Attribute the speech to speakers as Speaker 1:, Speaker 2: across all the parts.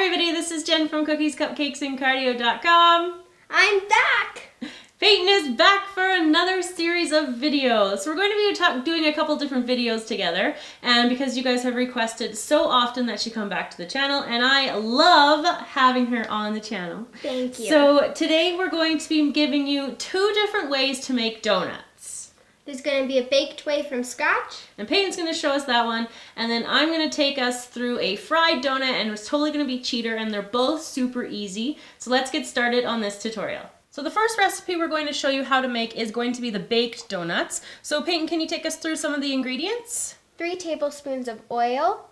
Speaker 1: everybody, this is Jen from Cookies, Cupcakes, and Cardio.com.
Speaker 2: I'm back!
Speaker 1: Paityn is back for another series of videos. So we're going to be doing a couple different videos together, and because you guys have requested so often that she come back to the channel, and I love having her on the channel.
Speaker 2: Thank you.
Speaker 1: So today we're going to be giving you 2 different ways to make donuts.
Speaker 2: There's going to be a baked way from scratch.
Speaker 1: And Paityn's going to show us that one, and then I'm going to take us through a fried donut, and it's totally going to be cheater, and they're both super easy. So let's get started on this tutorial. So the first recipe we're going to show you how to make is going to be the baked donuts. So Paityn, can you take us through some of the ingredients?
Speaker 2: 3 tablespoons of oil,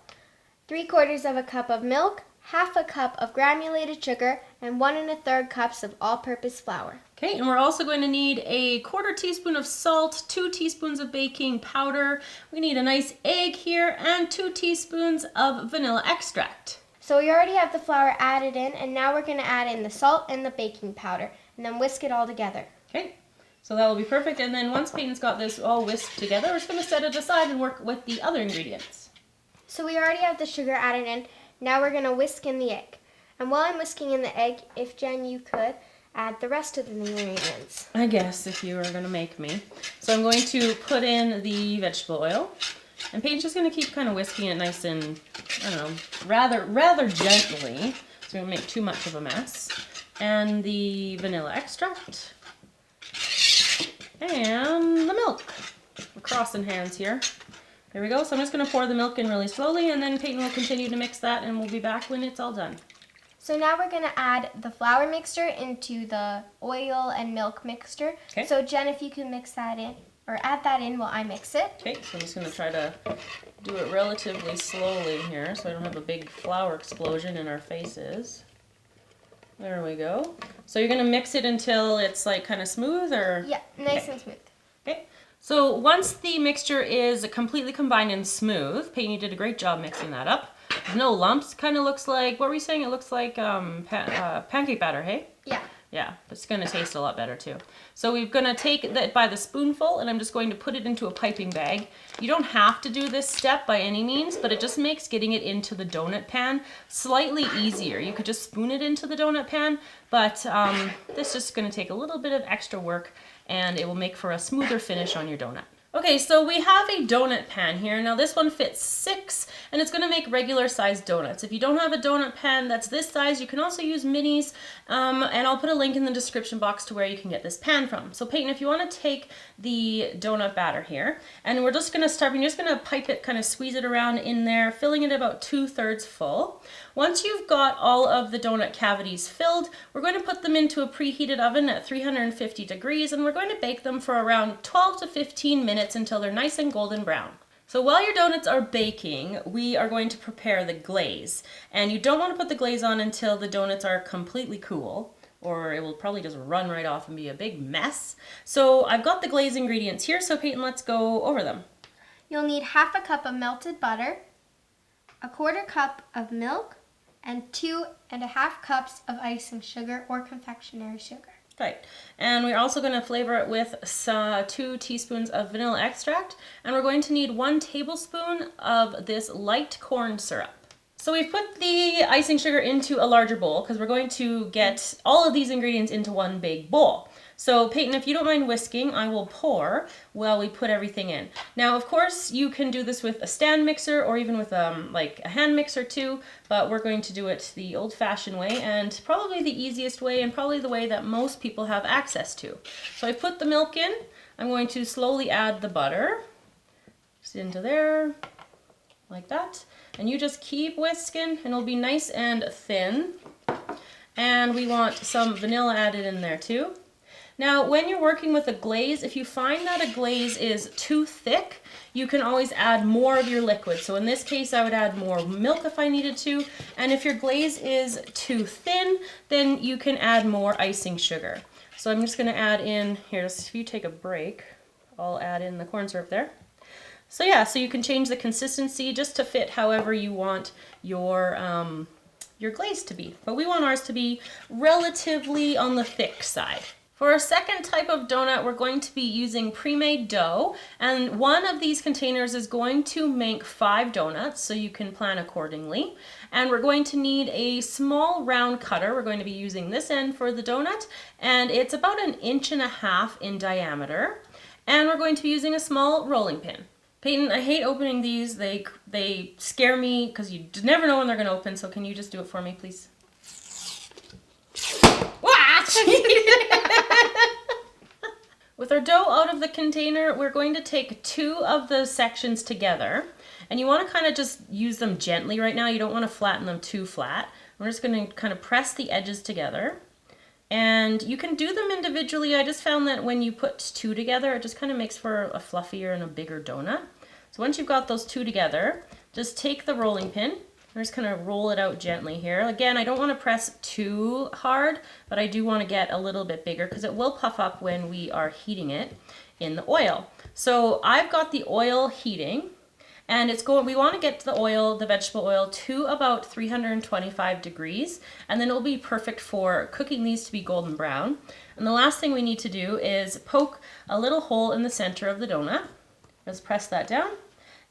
Speaker 2: 3/4 cup of milk, 1/2 cup of granulated sugar, and 1 1/3 cups of all-purpose flour.
Speaker 1: Okay, and we're also going to need a 1/4 teaspoon of salt, 2 teaspoons of baking powder. We need a nice egg here, and 2 teaspoons of vanilla extract.
Speaker 2: So we already have the flour added in, and now we're going to add in the salt and the baking powder, and then whisk it all together.
Speaker 1: Okay, so that will be perfect. And then once Paityn's got this all whisked together, we're just going to set it aside and work with the other ingredients.
Speaker 2: So we already have the sugar added in. Now we're going to whisk in the egg. And while I'm whisking in the egg, if Jen, you could add the rest of the ingredients.
Speaker 1: I guess, if you were going to make me. So I'm going to put in the vegetable oil. And Paityn's just going to keep kind of whisking it nice and, I don't know, rather gently. So we don't make too much of a mess. And the vanilla extract. And the milk. We're crossing hands here. There we go. So I'm just going to pour the milk in really slowly, and then Paityn will continue to mix that, and we'll be back when it's all done.
Speaker 2: So now we're going to add the flour mixture into the oil and milk mixture.
Speaker 1: Okay.
Speaker 2: So Jen, if you can mix that in, or add that in while I mix it.
Speaker 1: Okay, so I'm just going to try to do it relatively slowly here so I don't have a big flour explosion in our faces. There we go. So you're going to mix it until it's like kind of smooth, or?
Speaker 2: Yeah, nice and smooth.
Speaker 1: Okay. So once the mixture is completely combined and smooth, Paityn, you did a great job mixing that up. No lumps. Kind of looks like, what were you saying? It looks like pancake batter, hey?
Speaker 2: Yeah.
Speaker 1: Yeah, it's going to taste a lot better too. So we're going to take that by the spoonful, and I'm just going to put it into a piping bag. You don't have to do this step by any means, but it just makes getting it into the donut pan slightly easier. You could just spoon it into the donut pan, but this is just going to take a little bit of extra work, and it will make for a smoother finish on your donut. Okay, so we have a donut pan here. Now this one fits 6, and it's going to make regular sized donuts. If you don't have a donut pan that's this size, you can also use minis, and I'll put a link in the description box to where you can get this pan from. So Paityn, if you want to take the donut batter here, and we're just going to start, you're just going to pipe it, kind of squeeze it around in there, filling it about 2/3 full. Once you've got all of the donut cavities filled, we're going to put them into a preheated oven at 350 degrees, and we're going to bake them for around 12 to 15 minutes until they're nice and golden brown. So while your donuts are baking, we are going to prepare the glaze. And you don't want to put the glaze on until the donuts are completely cool, or it will probably just run right off and be a big mess. So I've got the glaze ingredients here, so Paityn, let's go over them.
Speaker 2: You'll need 1/2 cup of melted butter, 1/4 cup of milk, and 2.5 cups of icing sugar or confectionery sugar.
Speaker 1: Right, and we're also going to flavor it with 2 teaspoons of vanilla extract, and we're going to need 1 tablespoon of this light corn syrup. So we've put the icing sugar into a larger bowl because we're going to get all of these ingredients into one big bowl. So Paityn, if you don't mind whisking, I will pour while we put everything in. Now, of course, you can do this with a stand mixer or even with like a hand mixer too, but we're going to do it the old-fashioned way, and probably the easiest way, and probably the way that most people have access to. So I put the milk in. I'm going to slowly add the butter just into there, like that. And you just keep whisking, and it'll be nice and thin. And we want some vanilla added in there too. Now, when you're working with a glaze, if you find that a glaze is too thick, you can always add more of your liquid. So in this case, I would add more milk if I needed to. And if your glaze is too thin, then you can add more icing sugar. So I'm just going to add in, here, if you take a break, I'll add in the corn syrup there. So yeah, so you can change the consistency just to fit however you want your glaze to be. But we want ours to be relatively on the thick side. For our second type of donut, we're going to be using pre-made dough, and one of these containers is going to make 5 donuts, so you can plan accordingly. And we're going to need a small round cutter. We're going to be using this end for the donut, and it's about 1.5 inches in diameter. And we're going to be using a small rolling pin. Paityn, I hate opening these. They scare me because you never know when they're going to open, so can you just do it for me, please? Watch! With our dough out of the container, we're going to take 2 of the sections together, and you want to kind of just use them gently right now. You don't want to flatten them too flat. We're just going to kind of press the edges together, and you can do them individually. I just found that when you put 2 together, it just kind of makes for a fluffier and a bigger donut. So once you've got those 2 together, just take the rolling pin. I'm just going to roll it out gently here. Again, I don't want to press too hard, but I do want to get a little bit bigger because it will puff up when we are heating it in the oil. So I've got the oil heating, and we want to get the oil, the vegetable oil, to about 325 degrees, and then it'll be perfect for cooking these to be golden brown. And the last thing we need to do is poke a little hole in the center of the donut. Let's press that down.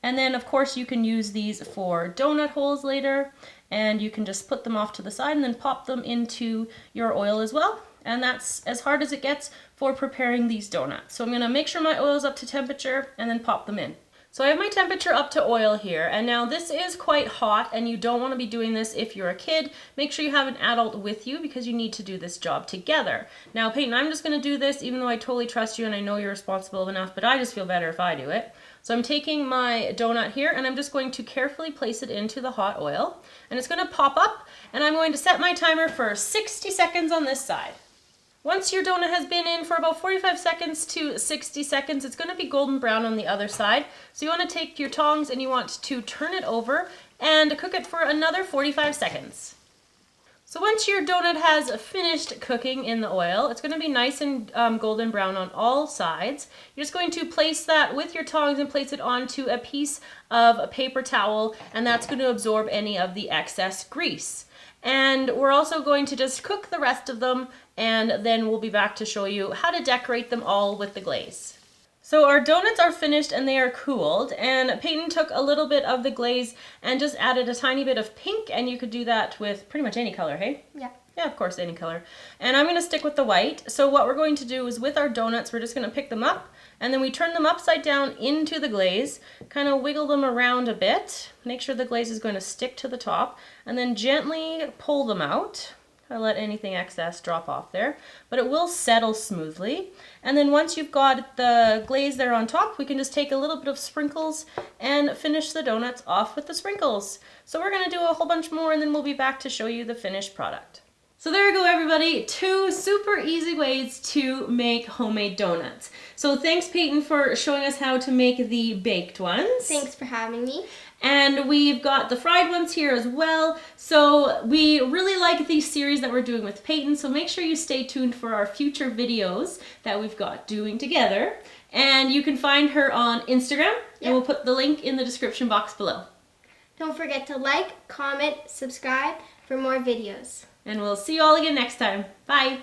Speaker 1: And then, of course, you can use these for donut holes later, and you can just put them off to the side and then pop them into your oil as well. And that's as hard as it gets for preparing these donuts. So I'm going to make sure my oil is up to temperature and then pop them in. So I have my temperature up to oil here, and now this is quite hot, and you don't want to be doing this if you're a kid. Make sure you have an adult with you because you need to do this job together. Now, Paityn, I'm just going to do this even though I totally trust you and I know you're responsible enough, but I just feel better if I do it. So I'm taking my donut here, and I'm just going to carefully place it into the hot oil, and it's going to pop up, and I'm going to set my timer for 60 seconds on this side. Once your donut has been in for about 45 seconds to 60 seconds, it's going to be golden brown on the other side. So you want to take your tongs and you want to turn it over and cook it for another 45 seconds. So once your donut has finished cooking in the oil, it's going to be nice and golden brown on all sides. You're just going to place that with your tongs and place it onto a piece of a paper towel, and that's going to absorb any of the excess grease. And we're also going to just cook the rest of them, and then we'll be back to show you how to decorate them all with the glaze. So our donuts are finished and they are cooled, and Paityn took a little bit of the glaze and just added a tiny bit of pink, and you could do that with pretty much any color, hey?
Speaker 2: Yeah.
Speaker 1: Yeah, of course, any color. And I'm going to stick with the white. So what we're going to do is with our donuts, we're just going to pick them up, and then we turn them upside down into the glaze, kind of wiggle them around a bit, make sure the glaze is going to stick to the top, and then gently pull them out. I let anything excess drop off there, but it will settle smoothly. And then once you've got the glaze there on top, we can just take a little bit of sprinkles and finish the donuts off with the sprinkles. So we're going to do a whole bunch more, and then we'll be back to show you the finished product. So there you go, everybody. 2 super easy ways to make homemade donuts. So thanks, Paityn, for showing us how to make the baked ones.
Speaker 2: Thanks for having me.
Speaker 1: And we've got the fried ones here as well. So we really like the series that we're doing with Paityn, so make sure you stay tuned for our future videos that we've got doing together. And you can find her on Instagram, and we'll put the link in the description box below.
Speaker 2: Don't forget to like, comment, subscribe for more videos.
Speaker 1: And we'll see you all again next time. Bye!